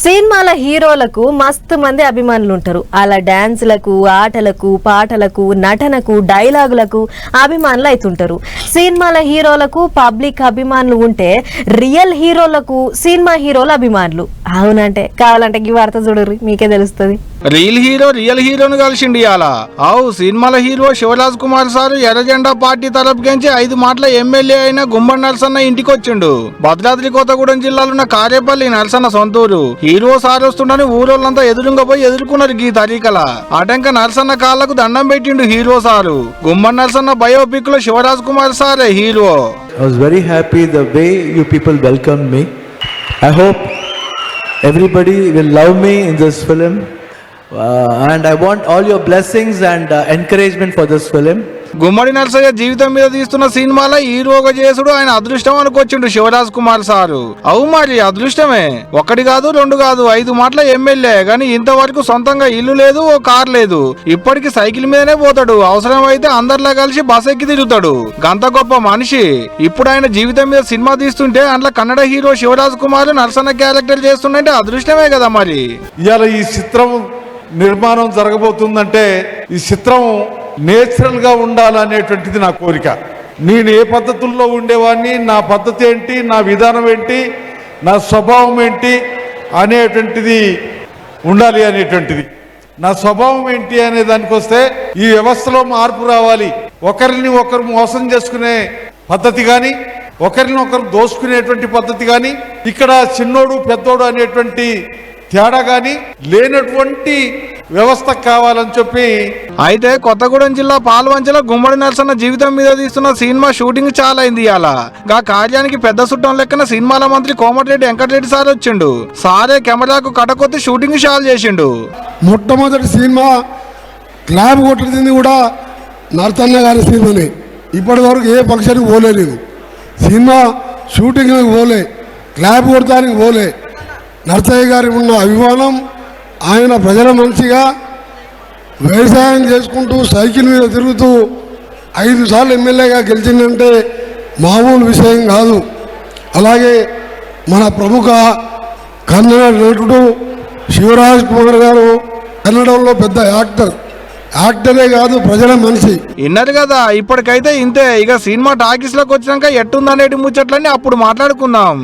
సినిమాల హీరోలకు మస్తు మంది అభిమానులు ఉంటారు. అలా డాన్స్లకు, ఆటలకు, పాటలకు, నటనకు, డైలాగులకు అభిమానులు అవుతుంటారు. సినిమాల హీరోలకు పబ్లిక్ అభిమానులు ఉంటే రియల్ హీరోలకు సినిమా హీరోల అభిమానులు. అవునంటే కావాలంటే ఈ వార్త చూడరు, మీకే తెలుస్తుంది. రియల్ హీరోను కలిసిండి ఇయాల. సినిమాల హీరో శివరాజ్ కుమార్ సార్ ఎర్రజెండా పార్టీ తరపుకించి 5 మాటల ఎమ్మెల్యే అయిన గుమ్మడి నరసన్న ఇంటికి వచ్చిండు. భద్రాద్రి కొత్తగూడెం జిల్లాలో ఉన్న కారేపల్లి నరసన్న సొంతూరు. హీరో సార్ వస్తుండని ఊరోళ్ళంతా ఎదురుగా పోయి ఎదుర్కొన్నారు ఈ తరీకల. అటంక నరసన్న కాళ్లకు దండం పెట్టిండు హీరో సారు. గుమ్మడి నరసన్న బయోపిక్ లో శివరాజ్ కుమార్ సారే hero. I was very happy the way you people welcomed me. I hope everybody will love me in this film. And I want all your blessings and encouragement for this film. గుమ్మడి నరసయ్య జీవితం మీద తీస్తున్న సినిమాలో హీరోగా చేసుడు ఆయన అదృష్టం అనుకొచ్చిండు Shivraj Kumar sir. మరి అదృష్టమే. 1 కాదు 2 కాదు 5 మాటల ఎమ్మెల్యే గాని ఇంతవరకు సొంతంగా ఇల్లు లేదు, ఓ కార్ లేదు. ఇప్పటికి సైకిల్ మీదనే పోతాడు. అవసరం అయితే అందరిలా కలిసి బస్ ఎక్కి తిరుగుతాడు. గంత గొప్ప మనిషి. ఇప్పుడు ఆయన జీవితం మీద సినిమా తీస్తుంటే అందులో కన్నడ హీరో శివరాజ్ కుమార్ నరసన్న క్యారెక్టర్ చేస్తుంటే అదృష్టమే కదా. మరి ఇవాళ ఈ చిత్రం నిర్మాణం జరగబోతుందంటే ఈ చిత్రం నేచురల్ గా ఉండాలనేటువంటిది నా కోరిక. నేను ఏ పద్ధతుల్లో ఉండేవాడిని, నా పద్ధతి ఏంటి, నా విధానం ఏంటి, నా స్వభావం ఏంటి అనేటువంటిది ఉండాలి అనేటువంటిది. నా స్వభావం ఏంటి అనే దానికి వస్తే ఈ వ్యవస్థలో మార్పు రావాలి. ఒకరిని ఒకరు మోసం చేసుకునే పద్ధతి కానీ, ఒకరిని ఒకరు దోసుకునేటువంటి పద్ధతి కానీ, ఇక్కడ చిన్నోడు పెద్దోడు అనేటువంటి తేడా గాని లేనటువంటి వ్యవస్థ కావాలని చెప్పి. అయితే కొత్తగూడెం జిల్లా పాల్వంచలో గుమ్మడి నరసన్న జీవితం మీద తీస్తున్న సినిమా షూటింగ్ చాలా అయింది. అలా గా కార్యానికి పెద్ద చుట్టం లెక్కన సినిమాల మంత్రి కోమటిరెడ్డి వెంకటరెడ్డి సార్ వచ్చిండు. సారే కెమెరాకు కటకొత్తి షూటింగ్ షాల్ చేసిండు. మొట్టమొదటి సినిమా క్లాబ్ కొట్టింది కూడా నరసన్న గారి సినిమాని. ఇప్పటి వరకు ఏ ఫంక్షన్కి పోలేదు, సినిమా షూటింగ్కి పోలే, క్లాబ్ కొడతానికి పోలే. నరసయ్య గారి ఉన్న అభిమానం, ఆయన ప్రజల మనిషిగా వ్యవసాయం చేసుకుంటూ సైకిల్ మీద తిరుగుతూ 5 సార్లు ఎమ్మెల్యేగా గెలిచిందంటే మామూలు విషయం కాదు. అలాగే మన ప్రముఖ కన్నడ నటుడు శివరాజ్ కుమార్ గారు కన్నడంలో పెద్ద యాక్టరే కాదు, ప్రజల మనిషి. విన్నారు కదా. ఇప్పటికైతే ఇంతే. ఇక సినిమా టాకీస్ లోకి వచ్చినాక ఎట్టుందనేటి ముచ్చట్లన్నీ అప్పుడు మాట్లాడుకుందాం.